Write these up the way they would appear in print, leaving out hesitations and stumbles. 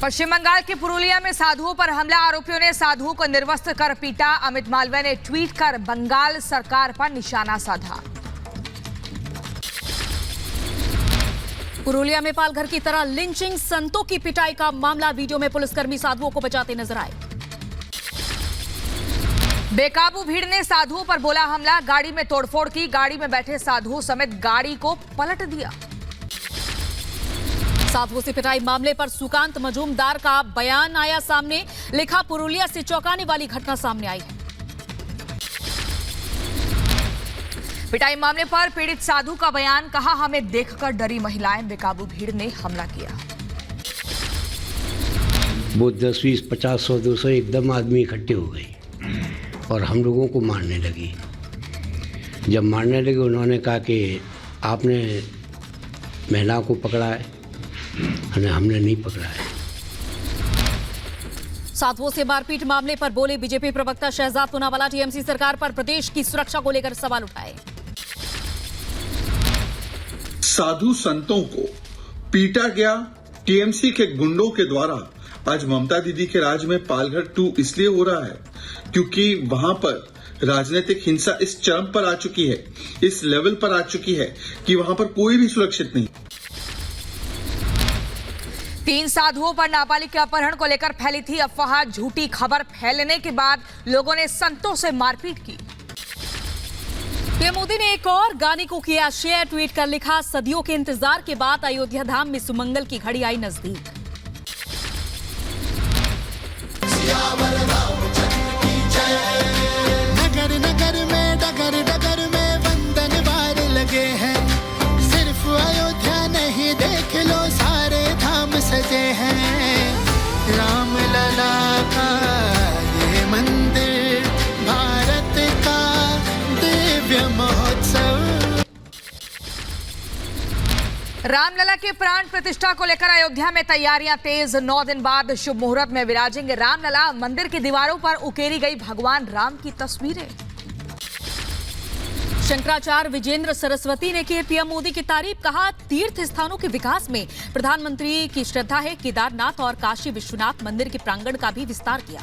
पश्चिम बंगाल के पुरुलिया में साधुओं पर हमला, आरोपियों ने साधुओं को निर्वस्त्र कर पीटा। अमित मालवीय ने ट्वीट कर बंगाल सरकार पर निशाना साधा। पुरुलिया में पालघर की तरह लिंचिंग, संतों की पिटाई का मामला। वीडियो में पुलिसकर्मी साधुओं को बचाते नजर आए। बेकाबू भीड़ ने साधुओं पर बोला हमला, गाड़ी में तोड़फोड़ की, गाड़ी में बैठे साधुओं समेत गाड़ी को पलट दिया। साधुओं से पिटाई मामले पर सुकांत मजूमदार का बयान आया सामने। लिखा, पुरुलिया से चौंकाने वाली घटना सामने आई है। पिटाई मामले पर पीड़ित साधु का बयान, कहा हमें देखकर डरी महिलाएं, बेकाबू भीड़ ने हमला किया। वो 10, 20, 50, 100, 200 एकदम आदमी इकट्ठे हो गए और हम लोगों को मारने लगी। जब मारने लगे उन्होंने कहा कि आपने महिला को पकड़ा है, हमने नहीं पकड़ा है। साधुओं से मारपीट मामले पर बोले बीजेपी प्रवक्ता शहजाद पूनावाला। टीएमसी सरकार पर प्रदेश की सुरक्षा को लेकर सवाल उठाए। साधु संतों को पीटा गया टीएमसी के गुंडों के द्वारा। आज ममता दीदी के राज में पालघर 2 इसलिए हो रहा है क्योंकि वहां पर राजनीतिक हिंसा इस चरम पर आ चुकी है, इस लेवल पर आ चुकी है कि वहां पर कोई भी सुरक्षित नहीं। 3 साधुओं पर नाबालिग के अपहरण को लेकर फैली थी अफवाह। झूठी खबर फैलने के बाद लोगों ने संतों से मारपीट की। पीएम मोदी ने एक और गाने को किया शेयर। ट्वीट कर लिखा, सदियों के इंतजार के बाद अयोध्या धाम में सुमंगल की घड़ी आई नजदीक। नगर नगर में डगर डगर में वंदन वार लगे हैं। सिर्फ अयोध्या नहीं, देख लो सारे धाम सजे हैं। राम लला का ये मंदिर, भारत का दिव्य महोत्सव। रामलला के प्राण प्रतिष्ठा को लेकर अयोध्या में तैयारियां तेज। 9 दिन बाद शुभ मुहूर्त में विराजेंगे रामलला। मंदिर की दीवारों पर उकेरी गई भगवान राम की तस्वीरें। शंकराचार्य विजेंद्र सरस्वती ने की पीएम मोदी की तारीफ। कहा, तीर्थ स्थानों के विकास में प्रधानमंत्री की श्रद्धा है। केदारनाथ और काशी विश्वनाथ मंदिर के प्रांगण का भी विस्तार किया।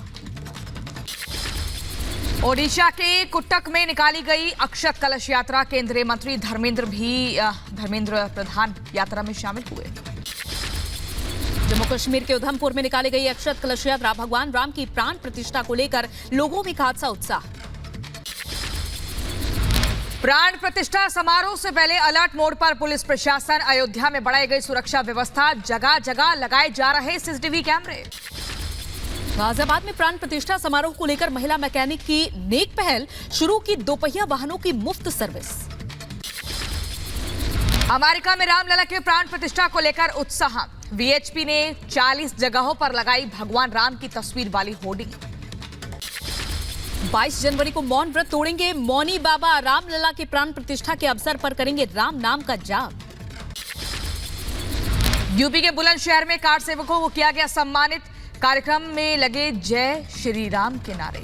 ओडिशा के कुट्टक में निकाली गई अक्षत कलश यात्रा। केंद्रीय मंत्री धर्मेंद्र प्रधान यात्रा में शामिल हुए। जम्मू कश्मीर के उधमपुर में निकाली गई अक्षत कलश यात्रा। भगवान राम की प्राण प्रतिष्ठा को लेकर लोगों में खासा उत्साह। प्राण प्रतिष्ठा समारोह से पहले अलर्ट मोड पर पुलिस प्रशासन। अयोध्या में बढ़ाई गई सुरक्षा व्यवस्था। जगह जगह लगाए जा रहे सीसीटीवी कैमरे। गाजियाबाद में प्राण प्रतिष्ठा समारोह को लेकर महिला मैकेनिक की नेक पहल। शुरू की 2 पहिया वाहनों की मुफ्त सर्विस। अमेरिका में रामलला के प्राण प्रतिष्ठा को लेकर उत्साह। वीएचपी ने 40 जगहों पर लगाई भगवान राम की तस्वीर वाली होर्डिंग। 22 जनवरी को मौन व्रत तोड़ेंगे मौनी बाबा। रामलला के प्राण प्रतिष्ठा के अवसर पर करेंगे राम नाम का जाप। यूपी के बुलंदशहर में कार सेवकों को किया गया सम्मानित। कार्यक्रम में लगे जय श्री राम के नारे।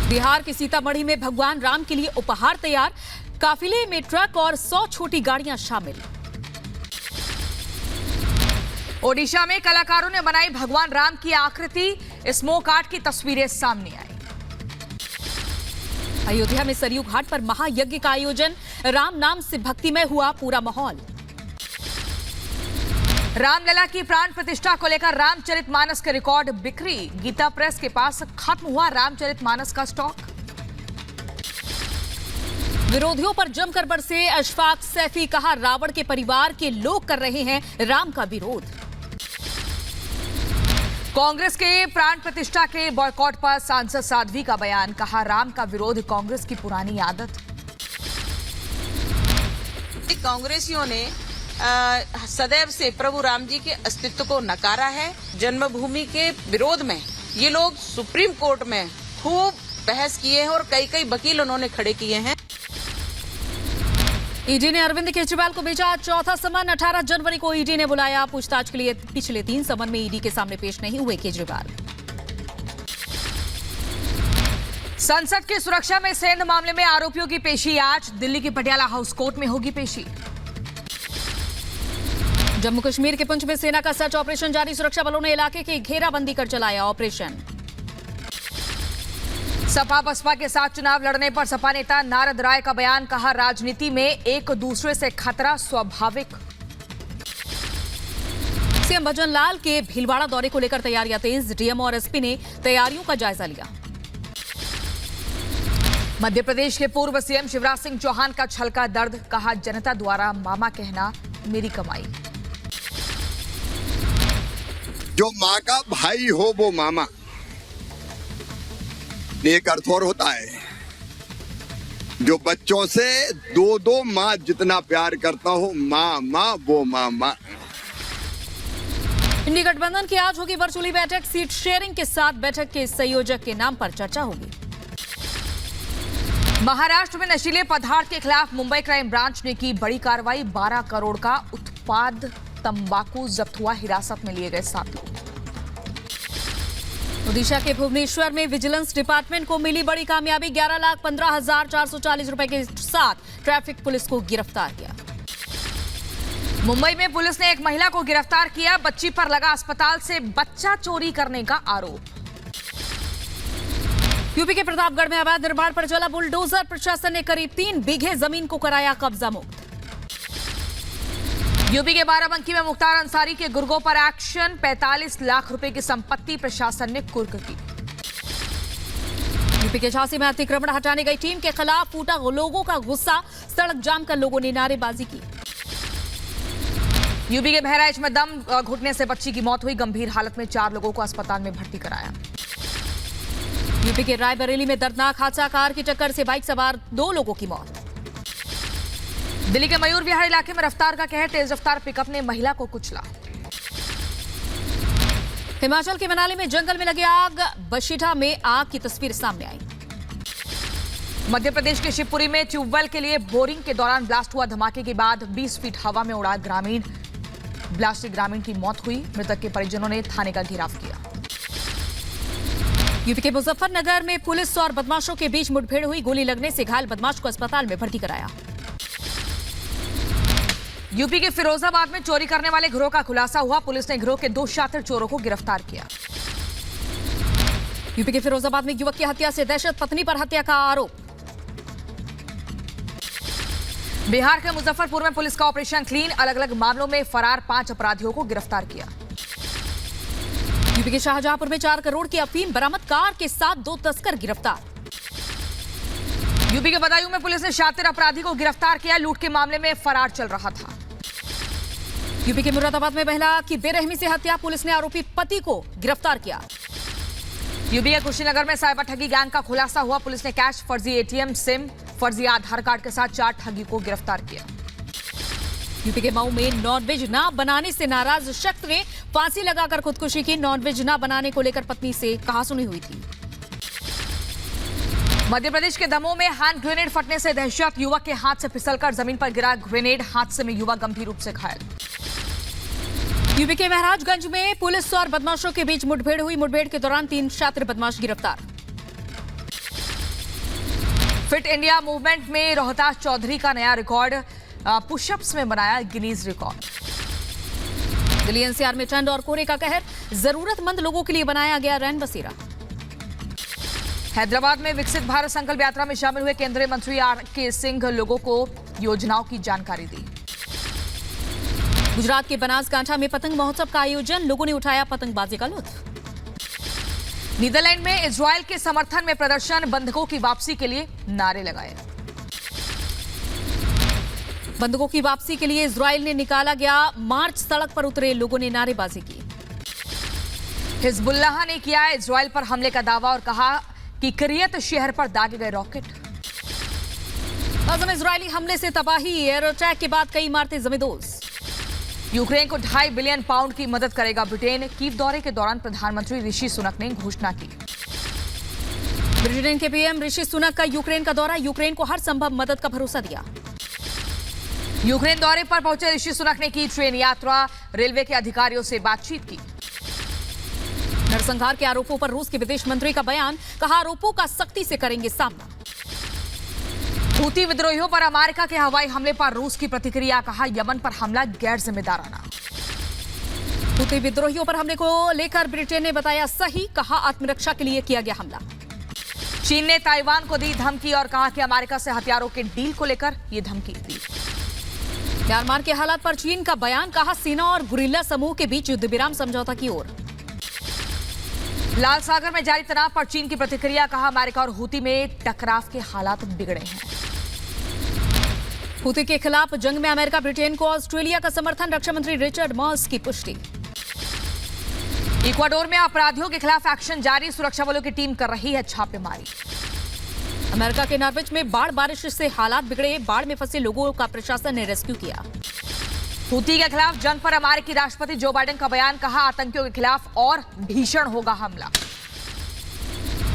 बिहार के सीतामढ़ी में भगवान राम के लिए उपहार तैयार। काफिले में ट्रक और 100 छोटी गाड़ियां शामिल। ओडिशा में कलाकारों ने बनाई भगवान राम की आकृति। स्मोक आर्ट की तस्वीरें सामने आई। अयोध्या में सरयू घाट पर महायज्ञ का आयोजन। राम नाम से भक्तिमय हुआ पूरा माहौल। रामलला की प्राण प्रतिष्ठा को लेकर रामचरितमानस के रिकॉर्ड बिक्री। गीता प्रेस के पास खत्म हुआ रामचरितमानस का स्टॉक। विरोधियों पर जमकर बरसे अशफाक सैफी। कहा, रावण के परिवार के लोग कर रहे हैं राम का विरोध। कांग्रेस के प्राण प्रतिष्ठा के बॉयकॉट पर सांसद साध्वी का बयान। कहा, राम का विरोध कांग्रेस की पुरानी आदत। कांग्रेसियों ने सदैव से प्रभु राम जी के अस्तित्व को नकारा है। जन्मभूमि के विरोध में ये लोग सुप्रीम कोर्ट में खूब बहस किए हैं और कई वकील उन्होंने खड़े किए हैं। ईडी ने अरविंद केजरीवाल को भेजा 4था समन। 18 जनवरी को ईडी ने बुलाया पूछताछ के लिए। पिछले 3 समन में ईडी के सामने पेश नहीं हुए केजरीवाल। संसद की सुरक्षा में सेंध मामले में आरोपियों की पेशी आज। दिल्ली की पटियाला हाउस कोर्ट में होगी पेशी। जम्मू कश्मीर के पुंछ में सेना का सर्च ऑपरेशन जारी, सुरक्षा बलों ने इलाके की घेराबंदी कर चलाया ऑपरेशन। सपा बसपा के साथ चुनाव लड़ने पर सपा नेता नारद राय का बयान, कहा राजनीति में एक दूसरे से खतरा स्वाभाविक। सीएम भजन लाल के भीलवाड़ा दौरे को लेकर तैयारियां तेज, डीएम और एसपी ने तैयारियों का जायजा लिया। मध्य प्रदेश के पूर्व सीएम शिवराज सिंह चौहान का छलका दर्द, कहा जनता द्वारा मामा कहना मेरी कमाई। जो माँ का भाई हो वो मामा, एक अर्थ और होता है। जो बच्चों से दो माँ जितना प्यार करता हो, माँ वो मामा। इंडी गठबंधन की आज होगी वर्चुअली बैठक, सीट शेयरिंग के साथ बैठक के संयोजक के नाम पर चर्चा होगी। महाराष्ट्र में नशीले पदार्थ के खिलाफ मुंबई क्राइम ब्रांच ने की बड़ी कार्रवाई, 12 करोड़ का उत्पाद तंबाकू जब्त हुआ, हिरासत में लिए गए 7 लोग। ओडिशा के भुवनेश्वर में विजिलेंस डिपार्टमेंट को मिली बड़ी कामयाबी, 11,15,440 रुपए के साथ ट्रैफिक पुलिस को गिरफ्तार किया। मुंबई में पुलिस ने एक महिला को गिरफ्तार किया, बच्ची पर लगा अस्पताल से बच्चा चोरी करने का आरोप। यूपी के प्रतापगढ़ में अवैध निर्माण पर चला बुलडोजर, प्रशासन ने करीब 3 बीघे जमीन को कराया कब्जा मुक्त। यूपी के बाराबंकी में मुख्तार अंसारी के गुर्गों पर एक्शन, 45 लाख रुपए की संपत्ति प्रशासन ने कुर्क की। यूपी के झांसी में अतिक्रमण हटाने गई टीम के खिलाफ फूटा लोगों का गुस्सा, सड़क जाम कर लोगों ने नारेबाजी की। यूपी के बहराइच में दम घुटने से बच्ची की मौत हुई, गंभीर हालत में 4 लोगों को अस्पताल में भर्ती कराया। यूपी के रायबरेली में दर्दनाक हादसा, कार की टक्कर से बाइक सवार 2 लोगों की मौत। दिल्ली के मयूर विहार इलाके में रफ्तार का कहर, तेज रफ्तार पिकअप ने महिला को कुचला। हिमाचल के मनाली में जंगल में लगी आग, बशिठा में आग की तस्वीर सामने आई। मध्य प्रदेश के शिवपुरी में ट्यूबवेल के लिए बोरिंग के दौरान ब्लास्ट हुआ, धमाके के बाद 20 फीट हवा में उड़ा ग्रामीण, ब्लास्ट से ग्रामीण की मौत हुई, मृतक के परिजनों ने थाने का घेराव किया। यूपी के मुजफ्फरनगर में पुलिस और बदमाशों के बीच मुठभेड़ हुई, गोली लगने से घायल बदमाश को अस्पताल में भर्ती कराया। यूपी के फिरोजाबाद में चोरी करने वाले गिरोह का खुलासा हुआ, पुलिस ने गिरोह के 2 शातिर चोरों को गिरफ्तार किया। यूपी के फिरोजाबाद में युवक की हत्या से दहशत, पत्नी पर हत्या का आरोप। बिहार के मुजफ्फरपुर में पुलिस का ऑपरेशन क्लीन, अलग अलग मामलों में फरार 5 अपराधियों को गिरफ्तार किया। यूपी के शाहजहांपुर में 4 करोड़ की अफीम बरामद, कार के साथ 2 तस्कर गिरफ्तार। यूपी के बदायूं में पुलिस ने शातिर अपराधी को गिरफ्तार किया, लूट के मामले में फरार चल रहा था। यूपी के मुरादाबाद में महिला की बेरहमी से हत्या, पुलिस ने आरोपी पति को गिरफ्तार किया। यूपी के कुशीनगर में साइबर ठगी गैंग का खुलासा हुआ, पुलिस ने कैश, फर्जी एटीएम, सिम, फर्जी आधार कार्ड के साथ 4 ठगी को गिरफ्तार किया। यूपी के मऊ में नॉनवेज ना बनाने से नाराज शख्स ने फांसी लगाकर खुदकुशी की, नॉनवेज ना बनाने को लेकर पत्नी से कहासुनी हुई थी। मध्य प्रदेश के दमोह में हैंड ग्रेनेड फटने से दहशत, युवक के हाथ से फिसलकर जमीन पर गिरा ग्रेनेड, हादसे में युवक गंभीर रूप से घायल। यूपी के महाराजगंज में पुलिस और बदमाशों के बीच मुठभेड़ हुई, मुठभेड़ के दौरान 3 शातिर बदमाश गिरफ्तार। फिट इंडिया मूवमेंट में रोहतास चौधरी का नया रिकॉर्ड, पुशअप्स में बनाया गिनीज रिकॉर्ड। दिल्ली एनसीआर में ठंड और कोहरे का कहर, जरूरतमंद लोगों के लिए बनाया गया रैन बसेरा। हैदराबाद में विकसित भारत संकल्प यात्रा में शामिल हुए केंद्रीय मंत्री आर.के. सिंह लोगों को योजनाओं की जानकारी दी। गुजरात के बनासकांठा में पतंग महोत्सव का आयोजन, लोगों ने उठाया पतंगबाजी का लुत्फ। नीदरलैंड में इजरायल के समर्थन में प्रदर्शन, बंधकों की वापसी के लिए नारे लगाए। बंधकों की वापसी के लिए इजरायल ने निकाला गया मार्च, सड़क पर उतरे लोगों ने नारेबाजी की। हिजबुल्लाह ने किया इजरायल पर हमले का दावा और कहा कि किरियत शहर पर दागे गए रॉकेट। इजरायली हमले से तबाही, एयर अटैक के बाद कई इमारतें जमींदोज। यूक्रेन को 2.5 बिलियन पाउंड की मदद करेगा ब्रिटेन, कीव दौरे के दौरान प्रधानमंत्री ऋषि सुनक ने घोषणा की। ब्रिटेन के पीएम ऋषि सुनक का यूक्रेन का दौरा, यूक्रेन को हर संभव मदद का भरोसा दिया। यूक्रेन दौरे पर पहुंचे ऋषि सुनक ने की ट्रेन यात्रा, रेलवे के अधिकारियों से बातचीत की। नरसंहार के आरोपों पर रूस के विदेश मंत्री का बयान, कहा आरोपों का सख्ती से करेंगे सामना। हूती विद्रोहियों पर अमेरिका के हवाई हमले पर रूस की प्रतिक्रिया, कहा यमन पर हमला गैर जिम्मेदाराना। हूती विद्रोहियों पर हमले को लेकर ब्रिटेन ने बताया सही, कहा आत्मरक्षा के लिए किया गया हमला। चीन ने ताइवान को दी धमकी और कहा कि अमेरिका से हथियारों के डील को लेकर ये धमकी दी। म्यांमार के हालात पर चीन का बयान, कहा सेना और गुरिल्ला समूह के बीच युद्ध विराम समझौता की ओर। लाल सागर में जारी तनाव पर चीन की प्रतिक्रिया, कहा अमेरिका और हूती में टकराव के हालात बिगड़े हैं। हूती के खिलाफ जंग में अमेरिका, ब्रिटेन को ऑस्ट्रेलिया का समर्थन, रक्षा मंत्री रिचर्ड मार्स की पुष्टि। इक्वाडोर में अपराधियों के खिलाफ एक्शन जारी, सुरक्षा बलों की टीम कर रही है छापेमारी। अमेरिका के नॉर्विच में बाढ़ बारिश से हालात बिगड़े, बाढ़ में फंसे लोगों का प्रशासन ने रेस्क्यू किया। हूती के खिलाफ जंग पर अमेरिकी राष्ट्रपति जो बाइडेन का बयान, कहा आतंकियों के खिलाफ और भीषण होगा हमला।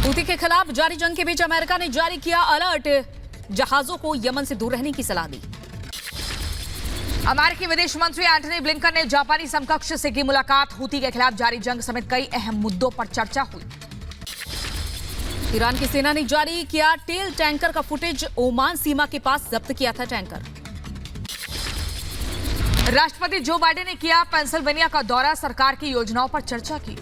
हूती के खिलाफ जारी जंग के बीच अमेरिका ने जारी किया अलर्ट, जहाजों को यमन से दूर रहने की सलाह दी। अमेरिकी विदेश मंत्री एंटनी ब्लिंकन ने जापानी समकक्ष से की मुलाकात, हूती के खिलाफ जारी जंग समेत कई अहम मुद्दों पर चर्चा हुई। ईरान की सेना ने जारी किया तेल टैंकर का फुटेज, ओमान सीमा के पास जब्त किया था टैंकर। राष्ट्रपति जो बाइडेन ने किया पेंसिल्वेनिया का दौरा, सरकार की योजनाओं पर चर्चा की।